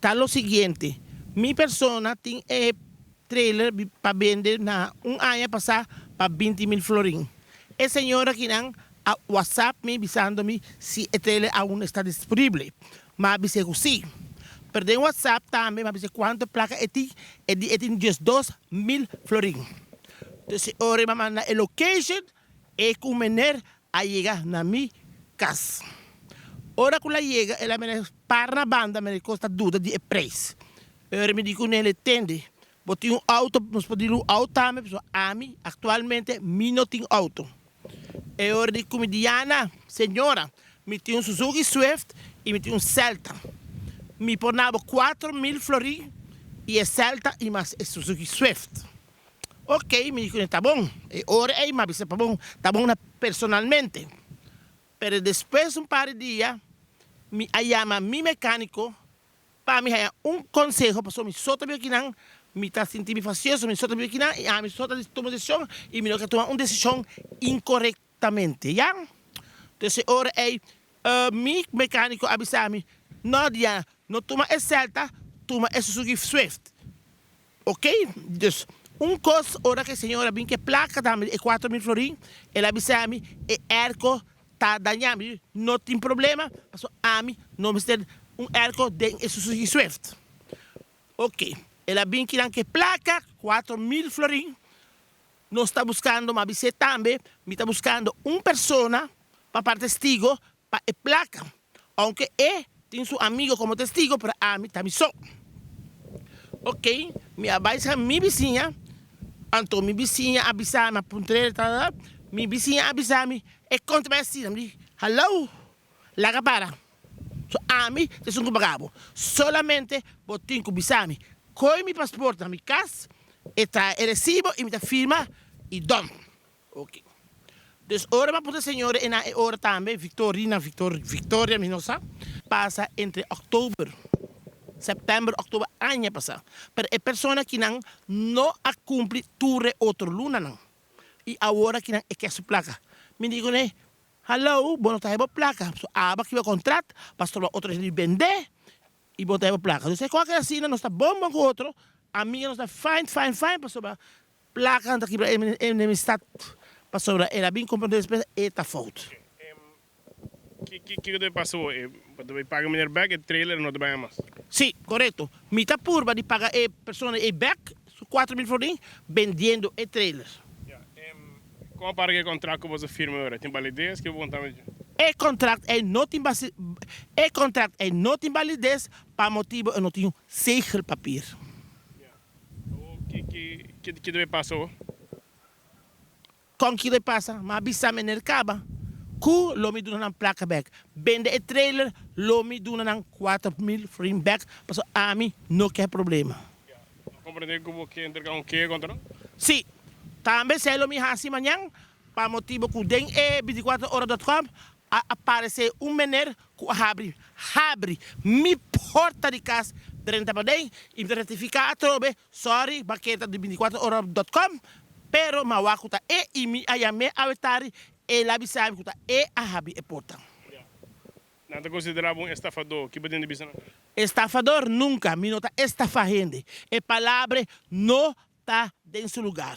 está lo siguiente. Mi persona tiene trailer para vender na un año pasado para 20,000 florín. El señor aquí a WhatsApp me avisándome si el trailer aún está disponible. Me avisé que sí. Pero en WhatsApp también me avisé cuánto placa tiene just 2,000 florín. Entonces ahora me manda el location y con mener a llegar a mi casa. Ora que ela chega, ela me para na banda, me costa duda de preço. Ora me digo nele, tende, botei auto, nós podemos auto também, pessoal, atualmente, me não tenho auto. E ora digo, me Diana, senhora, me tem Suzuki Swift e me tem Celta. Me pornava 4,000 florim e é Celta e mais é Suzuki Swift. Ok, me digo, tá bom. E ora, me avisa, tá bom personalmente. Pero depois de par de dias, me chama mi mecânico para me dar consejo, para me soltar aqui não, me está sentindo facioso, me solta aqui não, e me solta tomar decisão e me não quer tomar uma decisão incorretamente, já? Então, agora mi mecânico avisa-me, não dia, não toma a Celta, toma a Suzuki Swift, ok? Então, coisa, ora que a senhora vem que placa também é 4,000 florim, ela avisa-me, erco está dañado, não tem problema, mas a mim não me tem erco de Suzuki Swift. Ok, ela vem que placa, 4,000 florim, não está buscando, mas você também, me está buscando persona para testigo, para a placa, aunque tem seu amigo como testigo, para a mim também só. Ok, me avisa minha vizinha, então minha vizinha avisa-me a puntrela, minha vizinha avisa-me, e conta-me assim, me diz, hello, laga para. So, a mim, eu sou um bagabo. Solamente, vou ter que avisar-me, coi meu passaporte na minha casa, e traz o recibo, e me firma, e dom. Ok. Então, agora, para a senhora, e na hora também, Victoria, me não sabe, passa entre outubro, setembro, outubro, ano passado. Para a pessoa que não cumpre ture outro luna, não. E agora que não é que é sua placa. Me digo, né? Hello, bom, tá aí a placa. Aba que vai contrato, pastor outro ele vender e botar aí a placa. Então, qualquer assim, não está bom com outro, a minha não está fine, pastor a placa não está aqui em estado, pastor era bem comprado depois e está falta. Que passou? Você paga o dinheiro back e o trailer não te paga mais? Sim, correto. Me está purba de pagar a pessoa e back, 4,000 florim, vendendo o trailer. Como para que o contrato que você firma agora? Tem validez? Que bom também. O contrato não tem validez para motivo eu não tenho segel papel. O que deve passar? Com que deve passar? Mas avisa-me no caba. Que lo me duna na placa back. Vende o trailer, lo me duna na 4,000 frame back. Porque a mim não quer problema. Compreender como que entregar que contrato? Sim. Também se ele me faz amanhã, para motivo que tem 24horas.com, aparecer menino que abre minha porta de casa dentro para dentro e me retificar a trobe, sorry, baqueta de 24horas.com, pero mawakuta e me ayame avetari e labi sabe que abre a porta. Não te considerava estafador? Que pode dizer? Estafador nunca, me nota estafa gente. A palavra não está dentro do lugar.